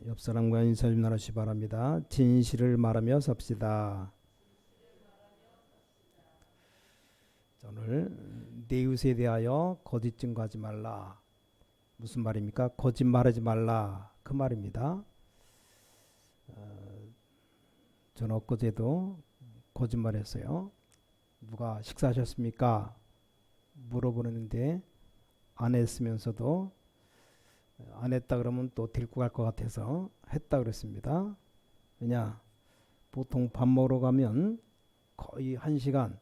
옆 사람과 인사 좀 나누시 바랍니다. 진실을 말하며 삽시다. 오늘 내 이웃에 대하여 거짓 증거하지 말라. 무슨 말입니까? 거짓말하지 말라. 그 말입니다. 저는 엊그제도 거짓말했어요. 누가 식사하셨습니까? 물어보는데 안 했으면서도 안 했다 그러면 또 데리고 갈 것 같아서 했다 그랬습니다. 왜냐? 보통 밥 먹으러 가면 거의 1시간,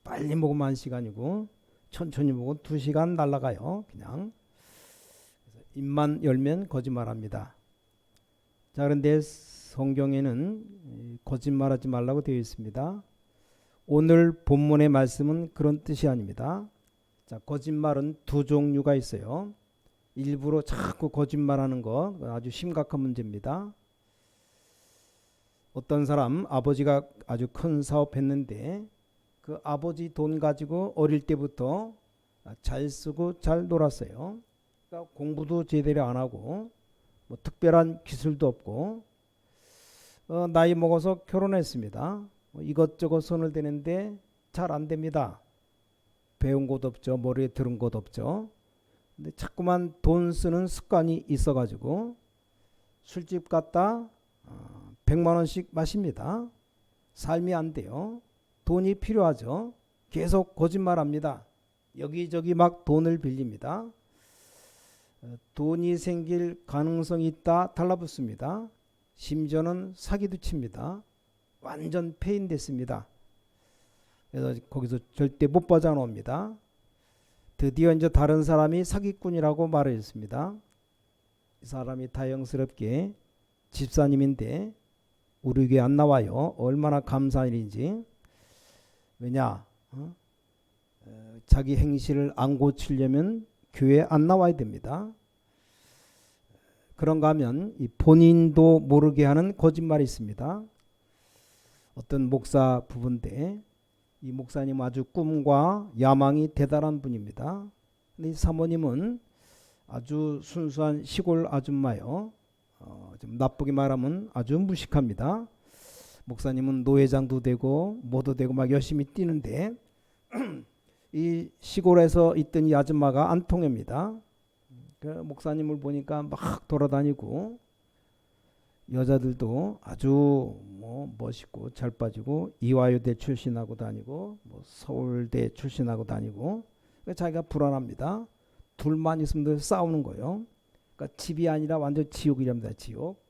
빨리 먹으면 1시간이고 천천히 먹으면 2시간 날아가요. 그냥 입만 열면 거짓말합니다. 자, 그런데 성경에는 거짓말하지 말라고 되어 있습니다. 오늘 본문의 말씀은 그런 뜻이 아닙니다. 자, 거짓말은 두 종류가 있어요. 일부러 자꾸 거짓말하는 거 아주 심각한 문제입니다. 어떤 사람 아버지가 아주 큰 사업했는데 그 아버지 돈 가지고 어릴 때부터 잘 쓰고 잘 놀았어요. 그러니까 공부도 제대로 안 하고 뭐 특별한 기술도 없고 나이 먹어서 결혼했습니다. 이것저것 손을 대는데 잘 안 됩니다. 배운 곳 없죠. 머리에 들은 곳 없죠. 근데 자꾸만 돈 쓰는 습관이 있어가지고 술집 갔다 100만 원씩 마십니다. 삶이 안 돼요. 돈이 필요하죠. 계속 거짓말합니다. 여기저기 막 돈을 빌립니다. 돈이 생길 가능성이 있다 달라붙습니다. 심지어는 사기도 칩니다. 완전 폐인됐습니다. 그래서 거기서 절대 못 빠져나옵니다. 드디어 이제 다른 사람이 사기꾼이라고 말했습니다. 이 사람이 다행스럽게 집사님인데 우리 교회 안 나와요. 얼마나 감사한 일인지. 왜냐? 자기 행실을 안 고치려면 교회에 안 나와야 됩니다. 그런가 하면 이 본인도 모르게 하는 거짓말이 있습니다. 어떤 목사 부부인데 이 목사님은 아주 꿈과 야망이 대단한 분입니다. 근데 이 사모님은 아주 순수한 시골 아줌마요. 좀 나쁘게 말하면 아주 무식합니다. 목사님은 노회장도 되고 뭐도 되고 막 열심히 뛰는데 이 시골에서 있던 이 아줌마가 안 통합니다. 그 목사님을 보니까 막 돌아다니고 여자들도 아주 뭐 멋있고 잘 빠지고 이화여대 출신하고 다니고 뭐 서울대 출신하고 다니고 자기가 불안합니다. 둘만 있으면 싸우는 거예요. 그러니까 집이 아니라 완전 지옥이랍니다. 지옥.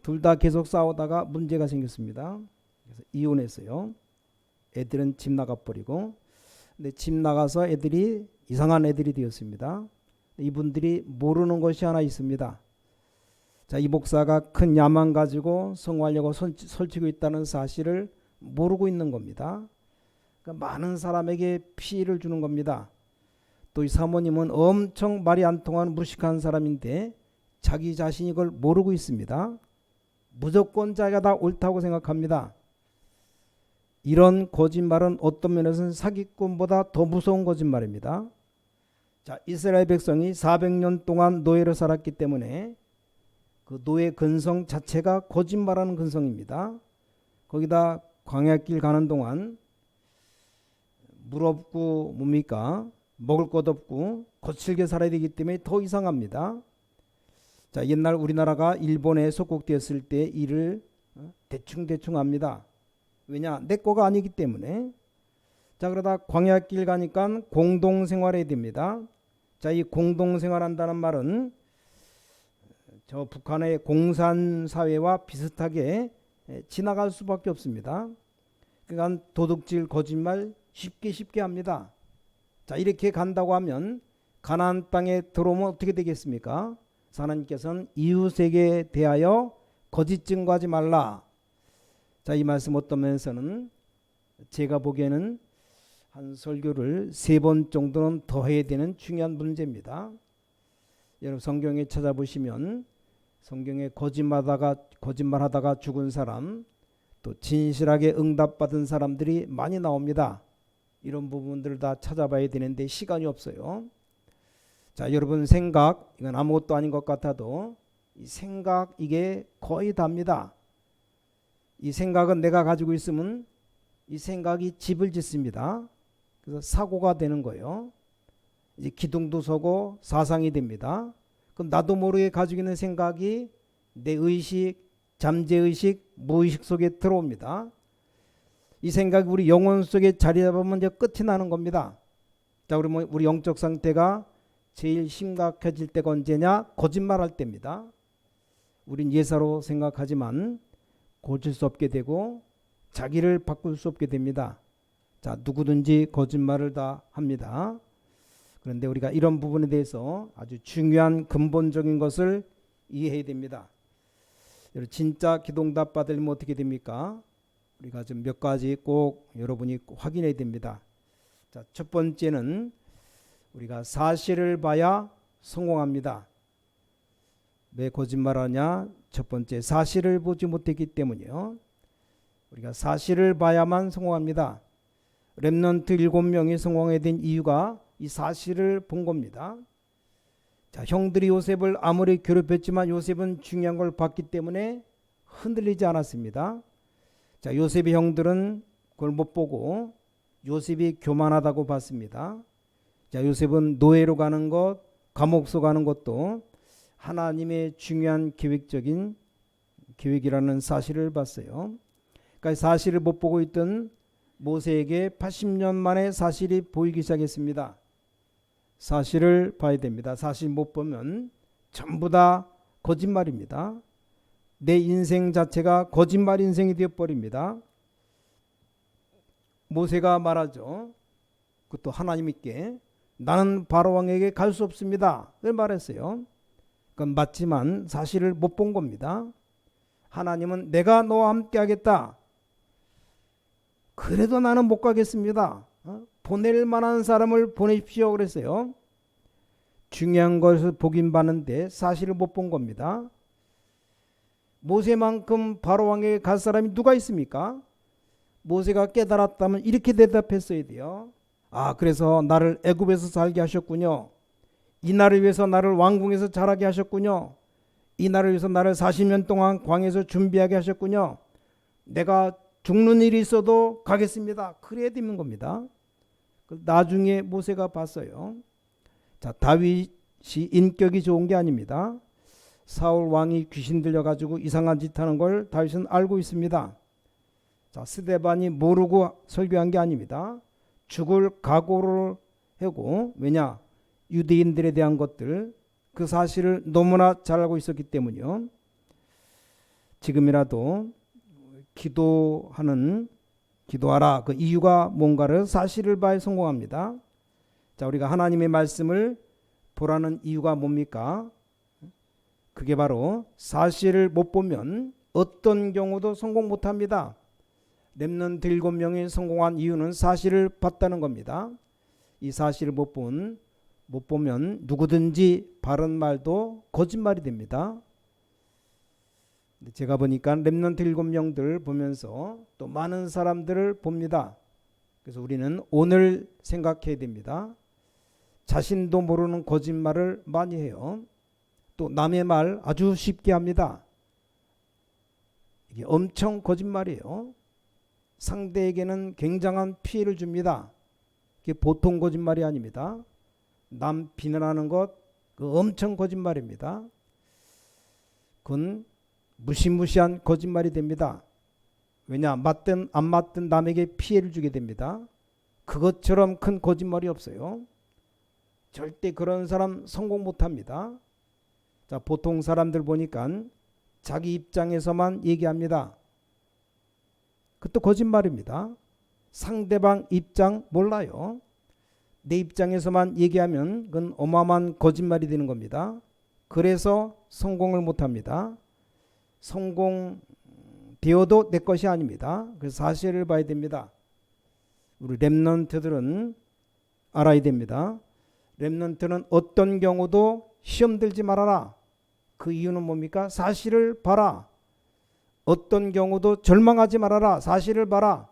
둘 다 계속 싸우다가 문제가 생겼습니다. 그래서 이혼했어요. 애들은 집 나가버리고 근데 집 나가서 애들이 이상한 애들이 되었습니다. 이분들이 모르는 것이 하나 있습니다. 자, 이 목사가 큰 야망 가지고 성공하려고 설치고 있다는 사실을 모르고 있는 겁니다. 그러니까 많은 사람에게 피해를 주는 겁니다. 또 이 사모님은 엄청 말이 안 통하는 무식한 사람인데 자기 자신이 이걸 모르고 있습니다. 무조건 자기가 다 옳다고 생각합니다. 이런 거짓말은 어떤 면에서는 사기꾼보다 더 무서운 거짓말입니다. 자, 이스라엘 백성이 400년 동안 노예로 살았기 때문에 그 노예 근성 자체가 거짓말하는 근성입니다. 거기다 광야길 가는 동안 물 없고 뭡니까? 먹을 것 없고 거칠게 살아야 되기 때문에 더 이상합니다. 자, 옛날 우리나라가 일본에 속국되었을 때 일을 대충 합니다. 왜냐? 내 거가 아니기 때문에. 자, 그러다 광야길 가니까 공동생활해야 됩니다. 자, 이 공동생활한다는 말은 저 북한의 공산사회와 비슷하게 지나갈 수밖에 없습니다. 그러니까 도둑질 거짓말 쉽게 합니다. 자, 이렇게 간다고 하면 가나안 땅에 들어오면 어떻게 되겠습니까? 하나님께서는 이웃에게 대하여 거짓 증거하지 말라. 자, 이 말씀 어떤 면에서는 제가 보기에는 한 설교를 3번 정도는 더 해야 되는 중요한 문제입니다. 여러분 성경에 찾아보시면 성경에 거짓말하다가 죽은 사람, 또 진실하게 응답받은 사람들이 많이 나옵니다. 이런 부분들을 다 찾아봐야 되는데 시간이 없어요. 자, 여러분 생각, 이건 아무것도 아닌 것 같아도 이 생각 이게 거의 답니다. 이 생각은 내가 가지고 있으면 이 생각이 집을 짓습니다. 그래서 사고가 되는 거예요. 이제 기둥도 서고 사상이 됩니다. 그럼 나도 모르게 가지고 있는 생각이 내 의식, 잠재의식, 무의식 속에 들어옵니다. 이 생각이 우리 영혼 속에 자리 잡으면 이제 끝이 나는 겁니다. 자, 우리 영적 상태가 제일 심각해질 때가 언제냐? 거짓말할 때입니다. 우린 예사로 생각하지만 고칠 수 없게 되고 자기를 바꿀 수 없게 됩니다. 자, 누구든지 거짓말을 다 합니다. 그런데 우리가 이런 부분에 대해서 아주 중요한 근본적인 것을 이해해야 됩니다. 진짜 기도응답 받으려면 어떻게 됩니까? 우리가 좀 몇 가지 꼭 여러분이 확인해야 됩니다. 자, 첫 번째는 우리가 사실을 봐야 성공합니다. 왜 거짓말하냐? 첫 번째, 사실을 보지 못했기 때문이요. 우리가 사실을 봐야만 성공합니다. 렘넌트 7명이 성공하게 된 이유가 이 사실을 본 겁니다. 자, 형들이 요셉을 아무리 괴롭혔지만 요셉은 중요한 걸 봤기 때문에 흔들리지 않았습니다. 자, 요셉의 형들은 그걸 못 보고 요셉이 교만하다고 봤습니다. 자, 요셉은 노예로 가는 것, 감옥소 가는 것도 하나님의 중요한 계획적인 계획이라는 사실을 봤어요. 그러니까 사실을 못 보고 있던 모세에게 80년 만에 사실이 보이기 시작했습니다. 사실을 봐야 됩니다. 사실 못 보면 전부 다 거짓말입니다. 내 인생 자체가 거짓말 인생이 되어버립니다. 모세가 말하죠. 그것도 하나님께 나는 바로왕에게 갈 수 없습니다. 그걸 말했어요. 그건 맞지만 사실을 못 본 겁니다. 하나님은 내가 너와 함께 하겠다. 그래도 나는 못 가겠습니다. 보낼 만한 사람을 보내십시오 그랬어요. 중요한 것을 보긴 봤는데 사실을 못 본 겁니다. 모세만큼 바로왕에게 갈 사람이 누가 있습니까? 모세가 깨달았다면 이렇게 대답했어야 돼요. 아, 그래서 나를 애굽에서 살게 하셨군요. 이 날을 위해서 나를 왕궁에서 자라게 하셨군요. 이 날을 위해서 나를 40년 동안 광야에서 준비하게 하셨군요. 내가 죽는 일이 있어도 가겠습니다. 그래야 되는 겁니다. 나중에 모세가 봤어요. 자, 다윗이 인격이 좋은 게 아닙니다. 사울 왕이 귀신 들려가지고 이상한 짓 하는 걸 다윗은 알고 있습니다. 자, 스데반이 모르고 설교한 게 아닙니다. 죽을 각오를 하고, 왜냐? 유대인들에 대한 것들, 그 사실을 너무나 잘 알고 있었기 때문이요. 지금이라도 기도하라. 그 이유가 뭔가를 사실을 봐야 성공합니다. 자, 우리가 하나님의 말씀을 보라는 이유가 뭡니까? 그게 바로 사실을 못 보면 어떤 경우도 성공 못합니다. 렘넌트 7명이 성공한 이유는 사실을 봤다는 겁니다. 이 사실을 못 보면 누구든지 바른 말도 거짓말이 됩니다. 제가 보니까 렘넌트 7명들 보면서 또 많은 사람들을 봅니다. 그래서 우리는 오늘 생각해야 됩니다. 자신도 모르는 거짓말을 많이 해요. 또 남의 말 아주 쉽게 합니다. 이게 엄청 거짓말이에요. 상대에게는 굉장한 피해를 줍니다. 이게 보통 거짓말이 아닙니다. 남 비난하는 것, 그 엄청 거짓말입니다. 그건 무시무시한 거짓말이 됩니다. 왜냐? 맞든 안 맞든 남에게 피해를 주게 됩니다. 그것처럼 큰 거짓말이 없어요. 절대 그런 사람 성공 못합니다. 자, 보통 사람들 보니까 자기 입장에서만 얘기합니다. 그것도 거짓말입니다. 상대방 입장 몰라요. 내 입장에서만 얘기하면 그건 어마어마한 거짓말이 되는 겁니다. 그래서 성공을 못합니다. 성공 되어도 내 것이 아닙니다. 그래서 사실을 봐야 됩니다. 우리 렘넌트들은 알아야 됩니다. 렘넌트는 어떤 경우도 시험 들지 말아라. 그 이유는 뭡니까? 사실을 봐라. 어떤 경우도 절망하지 말아라. 사실을 봐라.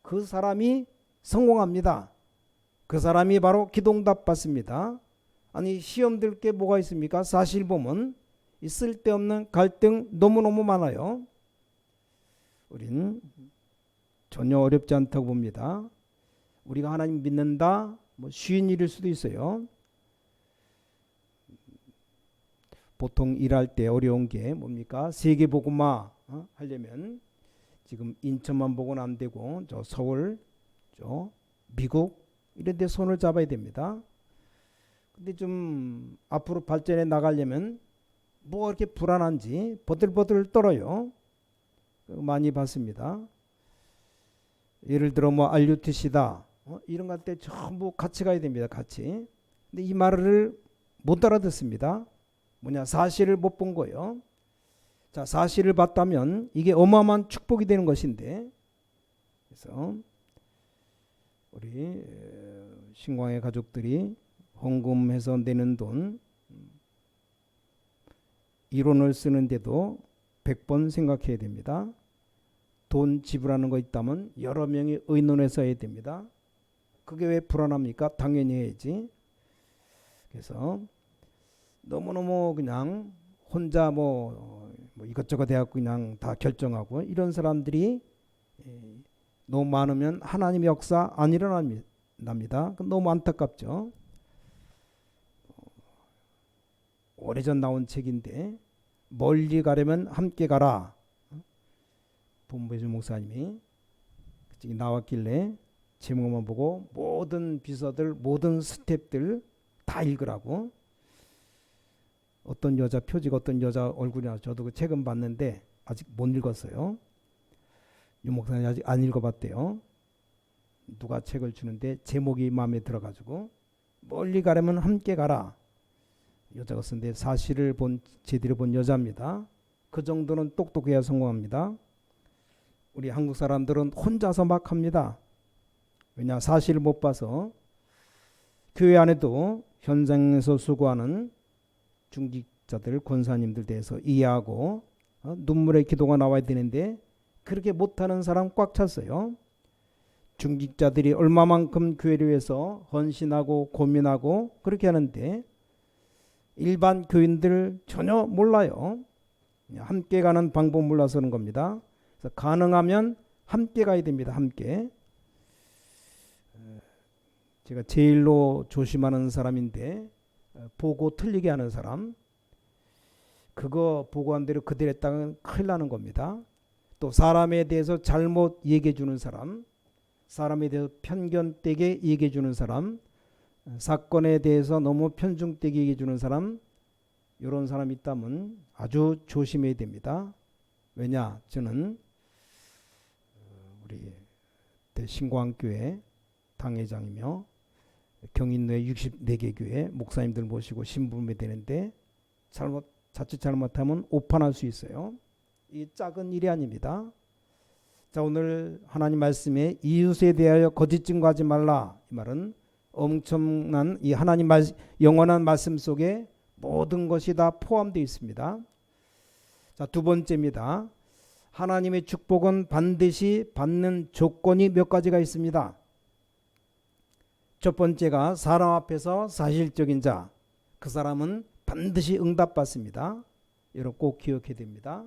그 사람이 성공합니다. 그 사람이 바로 기도응답 받습니다. 아니 시험 들 게 뭐가 있습니까? 사실 보면 이 쓸데없는 갈등 너무너무 많아요. 우린 전혀 어렵지 않다고 봅니다. 우리가 하나님 믿는다 뭐 쉬운 일일 수도 있어요. 보통 일할 때 어려운 게 뭡니까? 세계복음화 하려면 지금 인천만 보고는 안 되고 저 서울, 저 미국 이런 데 손을 잡아야 됩니다. 근데 좀 앞으로 발전해 나가려면 뭐가 이렇게 불안한지 버들버들 떨어요. 많이 봤습니다. 예를 들어 뭐 RUTC다 이런 것 때 전부 같이 가야 됩니다. 같이. 근데 이 말을 못 알아듣습니다. 뭐냐 사실을 못 본 거예요. 자 사실을 봤다면 이게 어마어마한 축복이 되는 것인데 그래서 우리 신광의 가족들이 헌금해서 내는 돈 이론을 쓰는데도 100번 생각해야 됩니다. 돈 지불하는 거 있다면 여러 명이 의논해서 해야 됩니다. 그게 왜 불안합니까? 당연히 해야지. 그래서 너무너무 그냥 혼자 뭐 이것저것 해갖고 그냥 다 결정하고 이런 사람들이 너무 많으면 하나님의 역사 안 일어납니다. 너무 안타깝죠. 오래전 나온 책인데 멀리 가려면 함께 가라. 본부의 목사님이 나왔길래 제목만 보고 모든 비서들 모든 스텝들 다 읽으라고. 어떤 여자 표지가 어떤 여자 얼굴이 나와서 저도 그 책은 봤는데 아직 못 읽었어요. 유 목사님이 아직 안 읽어봤대요. 누가 책을 주는데 제목이 마음에 들어가지고 멀리 가려면 함께 가라. 여자가 쓴데 사실을 제대로 본 여자입니다. 그 정도는 똑똑해야 성공합니다. 우리 한국 사람들은 혼자서 막 합니다. 왜냐 사실을 못 봐서. 교회 안에도 현장에서 수고하는 중직자들 권사님들 대해서 이해하고 눈물의 기도가 나와야 되는데 그렇게 못하는 사람 꽉 찼어요. 중직자들이 얼마만큼 교회를 위해서 헌신하고 고민하고 그렇게 하는데 일반 교인들 전혀 몰라요. 함께 가는 방법 몰라서 그런 겁니다. 그래서 가능하면 함께 가야 됩니다. 함께. 제가 제일로 조심하는 사람인데 보고 틀리게 하는 사람, 그거 보고한 대로 그대로 했다면 큰일 나는 겁니다. 또 사람에 대해서 잘못 얘기해 주는 사람, 사람에 대해서 편견되게 얘기해 주는 사람, 사건에 대해서 너무 편중되게 얘기해 주는 사람, 이런 사람이 있다면 아주 조심해야 됩니다. 왜냐, 저는 우리 신광교회 당회장이며 경인로의 64개 교회 목사님들 모시고 신부름이 되는데 자칫 잘못하면 오판할 수 있어요. 이 작은 일이 아닙니다. 자, 오늘 하나님 말씀에 이웃에 대하여 거짓 증거하지 말라. 이 말은 엄청난 이 하나님 영원한 말씀 속에 모든 것이 다 포함되어 있습니다. 자, 두 번째입니다. 하나님의 축복은 반드시 받는 조건이 몇 가지가 있습니다. 첫 번째가 사람 앞에서 사실적인 자, 그 사람은 반드시 응답받습니다. 여러분 꼭 기억해야 됩니다.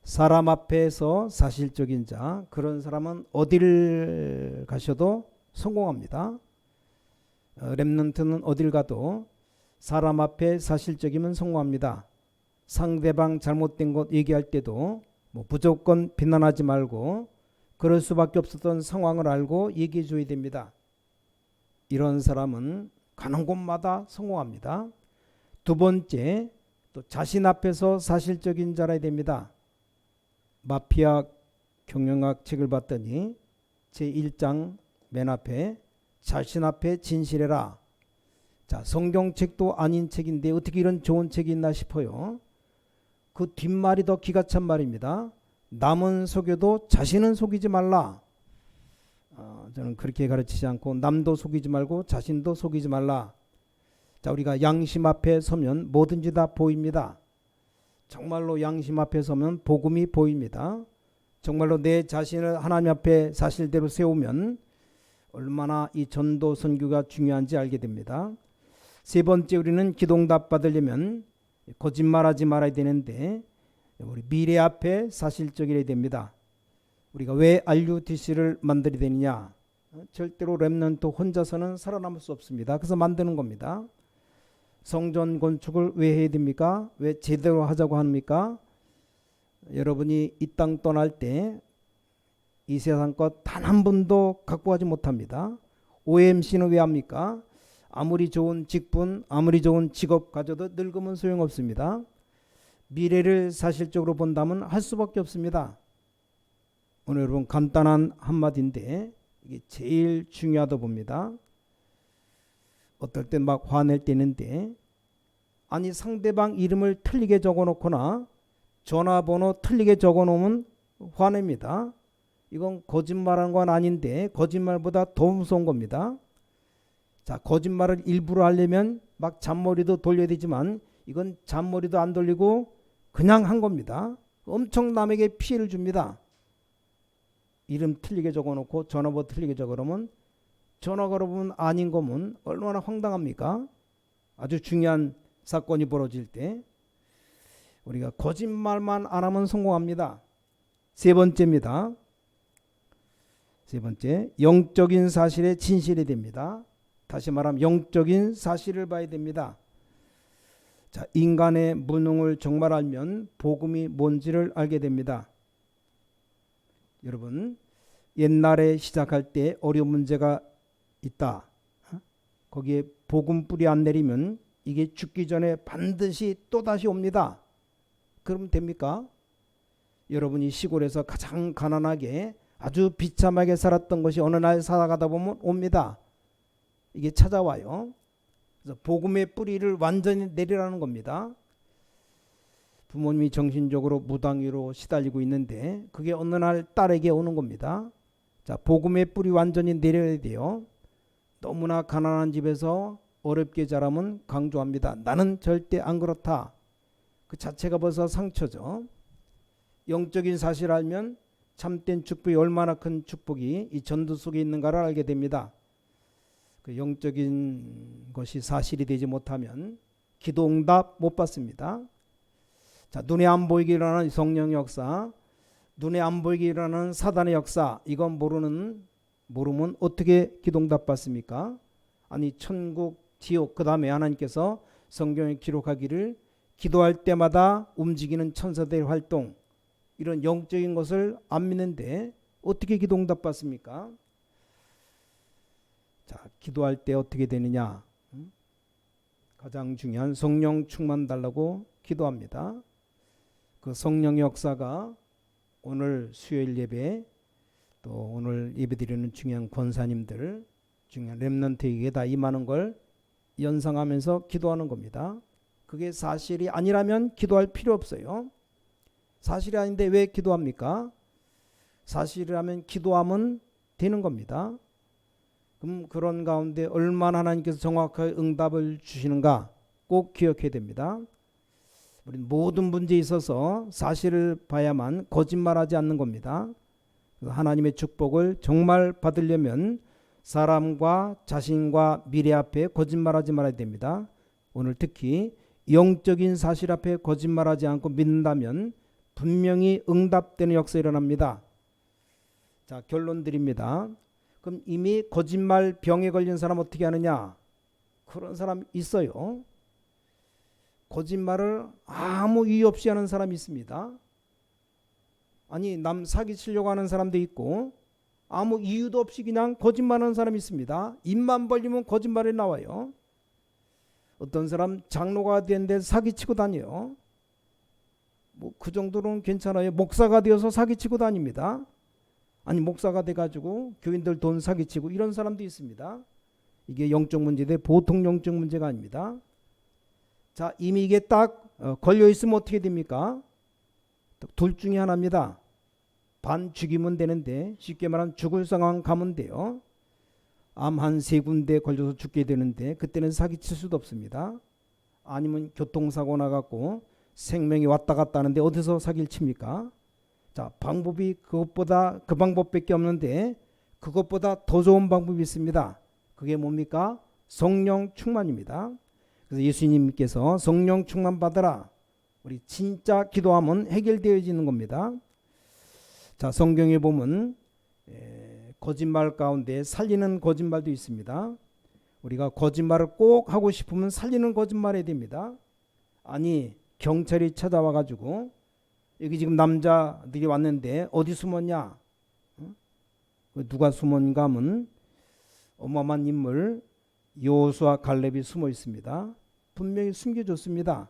사람 앞에서 사실적인 자, 그런 사람은 어디를 가셔도 성공합니다. 렘넌트는 어딜 가도 사람 앞에 사실적이면 성공합니다. 상대방 잘못된 것 얘기할 때도 무조건 비난하지 말고 그럴 수밖에 없었던 상황을 알고 얘기해 줘야 됩니다. 이런 사람은 가는 곳마다 성공합니다. 두 번째, 또 자신 앞에서 사실적인 자라야 됩니다. 마피아 경영학 책을 봤더니 제1장 맨 앞에 자신 앞에 진실해라. 자, 성경책도 아닌 책인데 어떻게 이런 좋은 책이 있나 싶어요. 그 뒷말이 더 기가 찬 말입니다. 남은 속여도 자신은 속이지 말라. 저는 그렇게 가르치지 않고 남도 속이지 말고 자신도 속이지 말라. 자, 우리가 양심 앞에 서면 뭐든지 다 보입니다. 정말로 양심 앞에 서면 복음이 보입니다. 정말로 내 자신을 하나님 앞에 사실대로 세우면 얼마나 이 전도 선교가 중요한지 알게 됩니다. 세 번째, 우리는 기도응답 받으려면 거짓말하지 말아야 되는데 우리 미래 앞에 사실적이어야 됩니다. 우리가 왜 RUTC를 만들어야 되느냐? 절대로 렘넌트 혼자서는 살아남을 수 없습니다. 그래서 만드는 겁니다. 성전 건축을 왜 해야 됩니까? 왜 제대로 하자고 합니까? 여러분이 이 땅 떠날 때 이 세상 것 단 한 번도 갖고 가지 못합니다. OMC는 왜 합니까? 아무리 좋은 직분, 아무리 좋은 직업 가져도 늙으면 소용없습니다. 미래를 사실적으로 본다면 할 수밖에 없습니다. 오늘 여러분 간단한 한마디인데 이게 제일 중요하다고 봅니다. 어떨 땐 막 화낼 때 있는데, 아니 상대방 이름을 틀리게 적어놓거나 전화번호 틀리게 적어놓으면 화냅니다. 이건 거짓말하는 건 아닌데 거짓말보다 더 무서운 겁니다. 자, 거짓말을 일부러 하려면 막 잔머리도 돌려야 되지만 이건 잔머리도 안 돌리고 그냥 한 겁니다. 엄청 남에게 피해를 줍니다. 이름 틀리게 적어놓고 전화번호 틀리게 적어놓으면, 전화 걸어보면 아닌 거면 얼마나 황당합니까? 아주 중요한 사건이 벌어질 때 우리가 거짓말만 안 하면 성공합니다. 세 번째입니다. 세 번째, 영적인 사실에 진실이 됩니다. 다시 말하면 영적인 사실을 봐야 됩니다. 자, 인간의 무능을 정말 알면 복음이 뭔지를 알게 됩니다. 여러분, 옛날에 시작할 때 어려운 문제가 있다. 거기에 복음 뿌리 안 내리면 이게 죽기 전에 반드시 또다시 옵니다. 그럼 됩니까? 여러분이 시골에서 가장 가난하게 아주 비참하게 살았던 것이 어느 날 살아가다 보면 옵니다. 이게 찾아와요. 그래서 복음의 뿌리를 완전히 내리라는 겁니다. 부모님이 정신적으로 무당위로 시달리고 있는데 그게 어느 날 딸에게 오는 겁니다. 자, 복음의 뿌리 완전히 내려야 돼요. 너무나 가난한 집에서 어렵게 자라면 강조합니다. 나는 절대 안 그렇다. 그 자체가 벌써 상처죠. 영적인 사실을 알면 참된 축복이 얼마나 큰 축복이 이 전도 속에 있는가를 알게 됩니다. 그 영적인 것이 사실이 되지 못하면 기도응답 못 받습니다. 자, 눈에 안 보이게 일어나는 성령 역사, 눈에 안 보이게 일어나는 사단의 역사, 이건 모르면 어떻게 기도응답 받습니까? 아니 천국, 지옥, 그 다음에 하나님께서 성경에 기록하기를 기도할 때마다 움직이는 천사들의 활동, 이런 영적인 것을 안 믿는데 어떻게 기도응답 받습니까? 자, 기도할 때 어떻게 되느냐? 가장 중요한 성령 충만 달라고 기도합니다. 그 성령 역사가 오늘 수요일 예배, 또 오늘 예배드리는 중요한 권사님들, 중요한 렘넌트에게 다 임하는 걸 연상하면서 기도하는 겁니다. 그게 사실이 아니라면 기도할 필요 없어요. 사실이 아닌데 왜 기도합니까? 사실이라면 기도하면 되는 겁니다. 그럼 그런 가운데 얼마나 하나님께서 정확하게 응답을 주시는가 꼭 기억해야 됩니다. 우리 모든 문제에 있어서 사실을 봐야만 거짓말하지 않는 겁니다. 그래서 하나님의 축복을 정말 받으려면 사람과 자신과 미래 앞에 거짓말하지 말아야 됩니다. 오늘 특히 영적인 사실 앞에 거짓말하지 않고 믿는다면 분명히 응답되는 역사가 일어납니다. 자, 결론 드립니다. 그럼 이미 거짓말 병에 걸린 사람 어떻게 하느냐? 그런 사람 있어요. 거짓말을 아무 이유 없이 하는 사람이 있습니다. 아니 남 사기치려고 하는 사람도 있고 아무 이유도 없이 그냥 거짓말하는 사람이 있습니다. 입만 벌리면 거짓말이 나와요. 어떤 사람 장로가 되는데 사기치고 다녀요. 뭐 그 정도로는 괜찮아요. 목사가 되어서 사기치고 다닙니다. 아니 목사가 돼가지고 교인들 돈 사기치고 이런 사람도 있습니다. 이게 영적 문제인데 보통 영적 문제가 아닙니다. 자, 이미 이게 딱 걸려 있으면 어떻게 됩니까? 둘 중에 하나입니다. 반 죽이면 되는데 쉽게 말하면 죽을 상황 가면 돼요. 암 한 3군데 걸려서 죽게 되는데 그때는 사기칠 수도 없습니다. 아니면 교통사고 나갖고 생명이 왔다 갔다 하는데 어디서 사기를 칩니까? 자, 방법이 그것보다 그 방법밖에 없는데 그것보다 더 좋은 방법이 있습니다. 그게 뭡니까? 성령 충만입니다. 그래서 예수님께서 성령 충만 받으라. 우리 진짜 기도하면 해결되어지는 겁니다. 자, 성경에 보면 거짓말 가운데 살리는 거짓말도 있습니다. 우리가 거짓말을 꼭 하고 싶으면 살리는 거짓말 해야 됩니다. 아니, 경찰이 찾아와 가지고 여기 지금 남자들이 왔는데 어디 숨었냐? 누가 숨었는가 하면 어마어마한 인물 여호수아 갈렙이 숨어 있습니다. 분명히 숨겨줬습니다.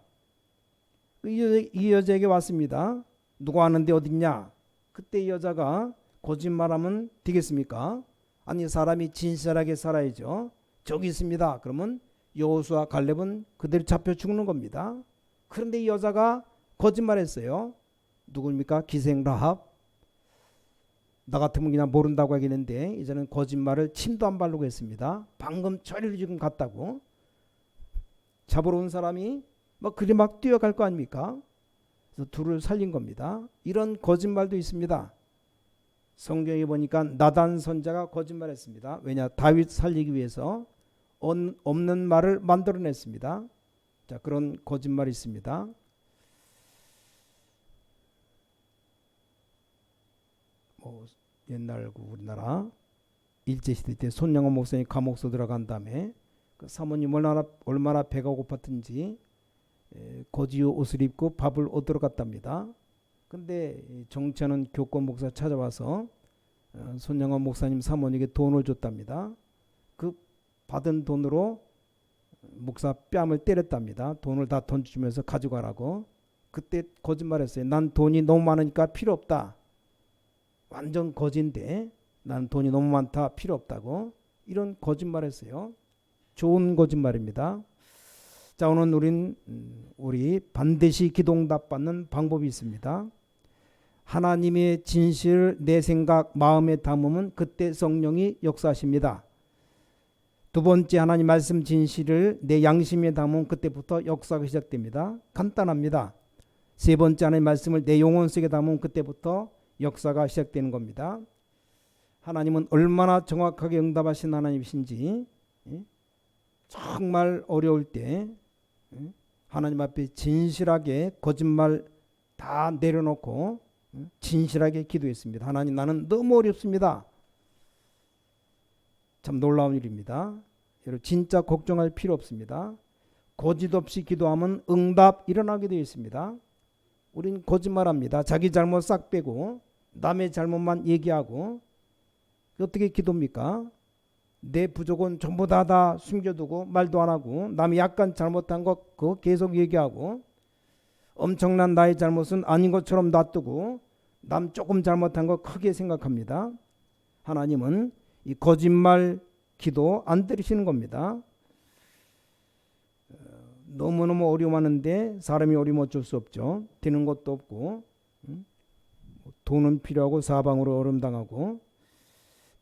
이 여자에게 왔습니다. 누가 왔는데 어딨냐? 그때 이 여자가 거짓말하면 되겠습니까? 아니, 사람이 진실하게 살아야죠. 저기 있습니다. 그러면 여호수아 갈렙은 그대로 잡혀 죽는 겁니다. 그런데 이 여자가 거짓말했어요. 누굽니까? 기생 라합. 나 같으면 그냥 모른다고 하겠는데 이제는 거짓말을 침도 안 바르고 했습니다. 방금 처리를 지금 갔다고. 잡으러 온 사람이 그리 막 뛰어갈 거 아닙니까? 그래서 둘을 살린 겁니다. 이런 거짓말도 있습니다. 성경에 보니까 나단 선자가 거짓말했습니다. 왜냐? 다윗 살리기 위해서 없는 말을 만들어냈습니다. 자, 그런 거짓말이 있습니다. 옛날 우리나라 일제시대 때 손영원 목사님 감옥소 들어간 다음에 그 사모님 얼마나 배가 고팠든지 거지 옷을 입고 밥을 얻으러 갔답니다. 근데 정치하는 교권 목사 찾아와서 손영원 목사님 사모님에게 돈을 줬답니다. 그 받은 돈으로 목사 뺨을 때렸답니다. 돈을 다 던져주면서 가져가라고. 그때 거짓말했어요. 난 돈이 너무 많으니까 필요 없다. 완전 거지인데 난 돈이 너무 많다, 필요 없다고. 이런 거짓말했어요. 좋은 거짓말입니다. 자, 오늘 우리 반드시 기도응답 받는 방법이 있습니다. 하나님의 진실을 내 생각 마음에 담으면 그때 성령이 역사하십니다. 두 번째, 하나님 말씀 진실을 내 양심에 담으면 그때부터 역사가 시작됩니다. 간단합니다. 세 번째, 하나님 말씀을 내 영혼 속에 담으면 그때부터 역사가 시작되는 겁니다. 하나님은 얼마나 정확하게 응답하신 하나님이신지, 정말 어려울 때 하나님 앞에 진실하게 거짓말 다 내려놓고 진실하게 기도했습니다. 하나님, 나는 너무 어렵습니다. 참 놀라운 일입니다. 여러분, 진짜 걱정할 필요 없습니다. 거짓 없이 기도하면 응답 일어나게 되어 있습니다. 우린 거짓말합니다. 자기 잘못 싹 빼고 남의 잘못만 얘기하고. 어떻게 기도입니까? 내 부족은 전부 다 숨겨두고 말도 안 하고, 남이 약간 잘못한 거 그거 계속 얘기하고, 엄청난 나의 잘못은 아닌 것처럼 놔두고 남 조금 잘못한 거 크게 생각합니다. 하나님은 이 거짓말 기도 안 들으시는 겁니다. 너무너무 어려워하는데 사람이 어려우면 어쩔 수 없죠. 되는 것도 없고, 돈은 필요하고 사방으로 어름당하고.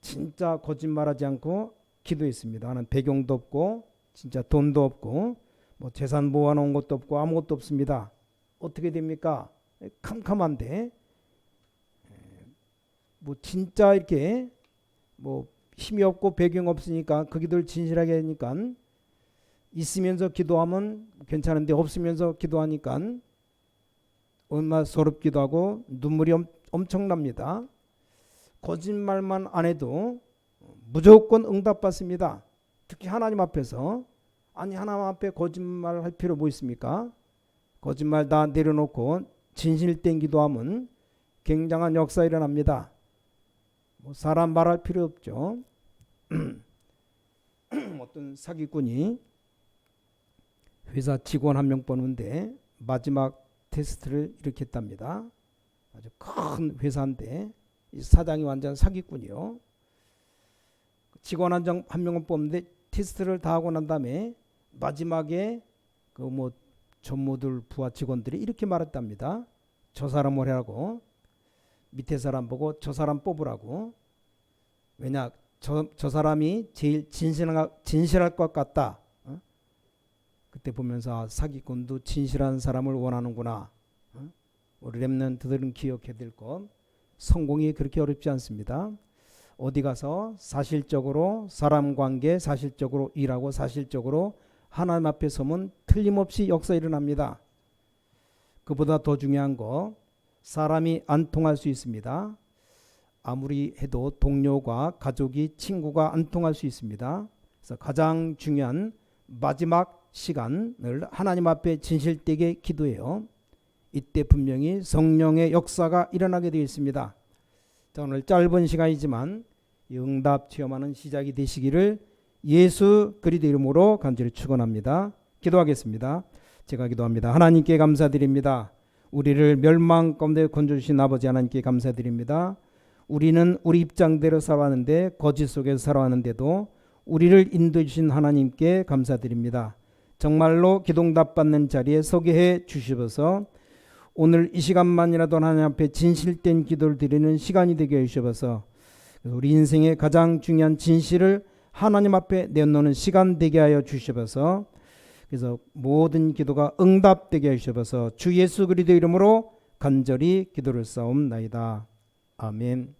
진짜 거짓말하지 않고 기도했습니다. 나는 배경도 없고 진짜 돈도 없고 재산 모아놓은 것도 없고 아무것도 없습니다. 어떻게 됩니까? 캄캄한데 진짜 이렇게 힘이 없고 배경 없으니까 그 기도를 진실하게 하니까, 있으면서 기도하면 괜찮은데 없으면서 기도하니까 얼마나 서럽기도 하고 눈물이 엄청납니다. 거짓말만 안 해도 무조건 응답받습니다. 특히 하나님 앞에서. 아니, 하나님 앞에 거짓말 할 필요 뭐 있습니까? 거짓말 다 내려놓고 진실된 기도하면 굉장한 역사 일어납니다. 사람 말할 필요 없죠. 어떤 사기꾼이 회사 직원 한 명 뽑는데 마지막 테스트를 이렇게 했답니다. 아주 큰 회사인데 이 사장이 완전 사기꾼이요. 직원 한 명을 뽑는데 테스트를 다 하고 난 다음에 마지막에 전무들 부하 직원들이 이렇게 말했답니다. 저 사람을 하라고. 밑에 사람 보고 저 사람 뽑으라고. 왜냐, 저 사람이 제일 진실할 것 같다. 그때 보면서 사기꾼도 진실한 사람을 원하는구나. 우리 렘넌트들은 기억해야 될 것. 성공이 그렇게 어렵지 않습니다. 어디 가서 사실적으로 사람 관계, 사실적으로 일하고 사실적으로 하나님 앞에 서면 틀림없이 역사 일어납니다. 그보다 더 중요한 거, 사람이 안 통할 수 있습니다. 아무리 해도 동료가, 가족이, 친구가 안 통할 수 있습니다. 그래서 가장 중요한 마지막 시간을 하나님 앞에 진실되게 기도해요. 이때 분명히 성령의 역사가 일어나게 되어 있습니다. 자, 오늘 짧은 시간이지만 응답 체험하는 시작이 되시기를 예수 그리스도 이름으로 간절히 축원합니다. 기도하겠습니다. 제가 기도합니다. 하나님께 감사드립니다. 우리를 멸망 가운데 건져주신 아버지 하나님께 감사드립니다. 우리는 우리 입장대로 살아왔는데, 거짓 속에서 살아왔는데도 우리를 인도해 주신 하나님께 감사드립니다. 정말로 기도응답 받는 자리에 서게 해 주시어서 오늘 이 시간만이라도 하나님 앞에 진실된 기도를 드리는 시간이 되게 해 주셔서 우리 인생의 가장 중요한 진실을 하나님 앞에 내놓는 시간 되게 하여 주셔서, 그래서 모든 기도가 응답되게 해 주셔서 주 예수 그리스도 이름으로 간절히 기도를 싸움나이다. 아멘.